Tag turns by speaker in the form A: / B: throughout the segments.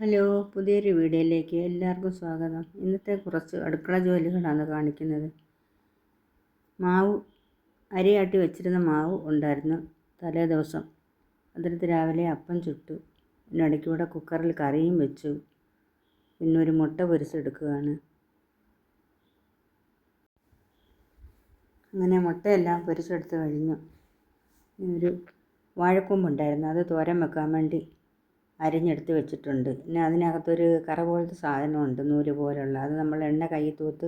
A: Hello, പുതിയൊരു വീഡിയോയിലേക്ക് എല്ലാവർക്കും സ്വാഗതം. ഇന്നത്തെ കുറച്ച് അടുക്കള ജോലികളാണ് കാണിക്കുന്നത്. മാവ് അരിയാട്ടി വെച്ചിരുന്ന മാവ് ഉണ്ടായിരുന്നു തലേ ദിവസം. അതെടുത്ത് രാവിലെ അപ്പം ചുട്ടു. പിന്നെ ഇടയ്ക്കൂടെ കുക്കറിൽ കറിയും വെച്ചു. പിന്നെ ഒരു മുട്ട പൊരിച്ചെടുക്കുകയാണ്. അങ്ങനെ മുട്ടയെല്ലാം പൊരിച്ചെടുത്ത് കഴിഞ്ഞു. ഒരു വാഴക്കൂമ്പുണ്ടായിരുന്നു, അത് തോരൻ വെക്കാൻ വേണ്ടി അരിഞ്ഞെടുത്ത് വെച്ചിട്ടുണ്ട്. പിന്നെ അതിനകത്തൊരു കറ പോലത്തെ സാധനമുണ്ട്, നൂല് പോലുള്ള. അത് നമ്മൾ എണ്ണ കയ്യിൽ തൂത്ത്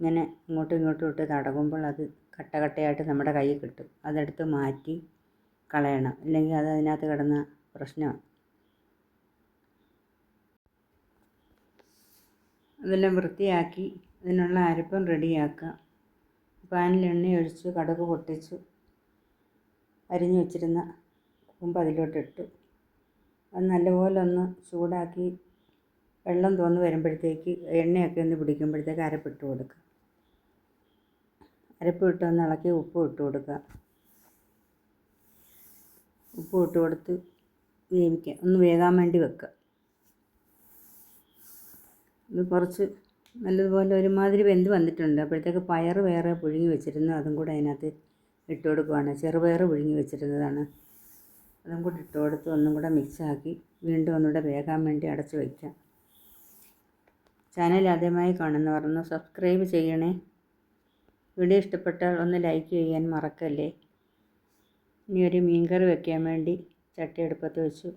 A: ഇങ്ങനെ ഇങ്ങോട്ടും ഇങ്ങോട്ടും ഇട്ട് തടകുമ്പോൾ അത് കട്ട കട്ടയായിട്ട് നമ്മുടെ കയ്യിൽ കിട്ടും. അതെടുത്ത് മാറ്റി കളയണം, ഇല്ലെങ്കിൽ അത് അതിനകത്ത് കിടന്ന പ്രശ്നമാണ്. അതെല്ലാം വൃത്തിയാക്കി അതിനുള്ള അരപ്പം റെഡിയാക്കാം. പാനിൽ എണ്ണ ഒഴിച്ച് കടുക് പൊട്ടിച്ച് അരിഞ്ഞു വെച്ചിരുന്ന കൂമ്പ് അതിലോട്ടിട്ടു. അത് നല്ലപോലെ ഒന്ന് ചൂടാക്കി വെള്ളം തോന്ന് വരുമ്പോഴത്തേക്ക് എണ്ണയൊക്കെ ഒന്ന് പിടിക്കുമ്പോഴത്തേക്ക് അരപ്പിട്ട് കൊടുക്കുക. അരപ്പ് ഇട്ടൊന്ന് ഇളക്കി ഉപ്പ് ഇട്ട് കൊടുക്കുക. ഉപ്പ് ഇട്ട് കൊടുത്ത് വേവിക്കുക, ഒന്ന് വേകാൻ വേണ്ടി വെക്കുക. ഇത് കുറച്ച് നല്ലതുപോലെ ഒരുമാതിരി വെന്ത് വന്നിട്ടുണ്ട്. അപ്പോഴത്തേക്ക് പയർ വേറെ പുഴുങ്ങി വെച്ചിരുന്നു, അതും കൂടെ അതിനകത്ത് ഇട്ട് കൊടുക്കുകയാണ്. ചെറുപയർ പുഴുങ്ങി വെച്ചിരുന്നതാണ്, അതും കൂടി ഇട്ട് കൊടുത്ത് ഒന്നും കൂടെ മിക്സാക്കി വീണ്ടും ഒന്നുകൂടെ വേകാൻ വേണ്ടി അടച്ച് വയ്ക്കാം. ചാനൽ ആദ്യമായി കാണുന്നവർ ഒന്ന് സബ്സ്ക്രൈബ് ചെയ്യണേ. വീഡിയോ ഇഷ്ടപ്പെട്ടാൽ ഒന്ന് ലൈക്ക് ചെയ്യാൻ മറക്കല്ലേ. ഇനി ഒരു മീൻകറി വയ്ക്കാൻ വേണ്ടി ചട്ടി അടുപ്പത്ത് വെച്ചു.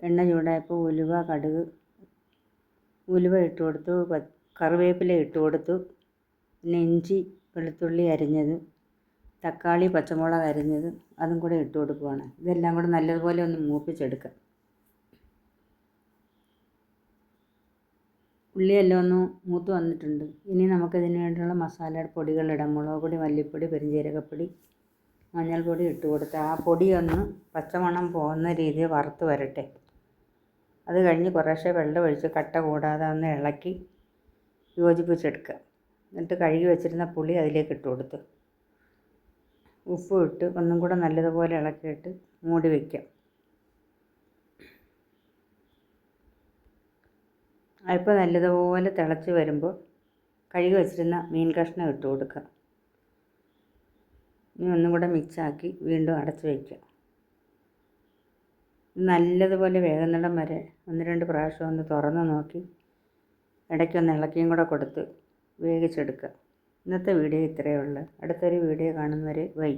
A: എണ്ണ ചൂടായപ്പോൾ ഉലുവ ഇട്ട് കൊടുത്തു, കറിവേപ്പില ഇട്ട് കൊടുത്തു. പിന്നെ ഇഞ്ചി വെളുത്തുള്ളി അരിഞ്ഞത്, തക്കാളി പച്ചമുളക് അരിഞ്ഞത്, അതും കൂടെ ഇട്ട് കൊടുക്കുകയാണ്. ഇതെല്ലാം കൂടെ നല്ലതുപോലെ ഒന്ന് മൂപ്പിച്ചെടുക്കുക. ഉള്ളിയെല്ലാം ഒന്ന് മൂത്ത് വന്നിട്ടുണ്ട്. ഇനി നമുക്കിതിന് വേണ്ടിയുള്ള മസാല പൊടികളിടാം. മുളക് പൊടി, മല്ലിപ്പൊടി, പെരുംജീരകപ്പൊടി, മഞ്ഞൾപ്പൊടി ഇട്ട് കൊടുത്ത് ആ പൊടി ഒന്ന് പച്ചമണം പോകുന്ന രീതിയിൽ വറുത്ത് വരട്ടെ. അത് കഴിഞ്ഞ് കുറേശ്ശെ വെള്ളം ഒഴിച്ച് കട്ട കൂടാതെ ഒന്ന് ഇളക്കി യോജിപ്പിച്ചെടുക്കുക. എന്നിട്ട് കഴുകി വെച്ചിരുന്ന പുളി അതിലേക്ക് ഇട്ട് കൊടുത്ത് ഉപ്പും ഇട്ട് ഒന്നും കൂടെ നല്ലതുപോലെ ഇളക്കിയിട്ട് മൂടി വയ്ക്കാം. അല്പം നല്ലതുപോലെ തിളച്ച് വരുമ്പോൾ കഴുകി വെച്ചിരുന്ന മീൻ കഷ്ണം ഇട്ട് കൊടുക്കുക. ഇനി ഒന്നും കൂടെ മിക്സാക്കി വീണ്ടും അടച്ച് വയ്ക്കുക. നല്ലതുപോലെ വേകുന്നിടം വരെ 1-2 പ്രാവശ്യം ഒന്ന് തുറന്ന് നോക്കി ഇടയ്ക്കൊന്ന് ഇളക്കിയും കൂടെ കൊടുത്ത് വേവിച്ചെടുക്കുക. ഇന്നത്തെ വീഡിയോ ഇത്രയേ ഉള്ളൂ. അടുത്തൊരു വീഡിയോ കാണുന്നവരെ ബൈ.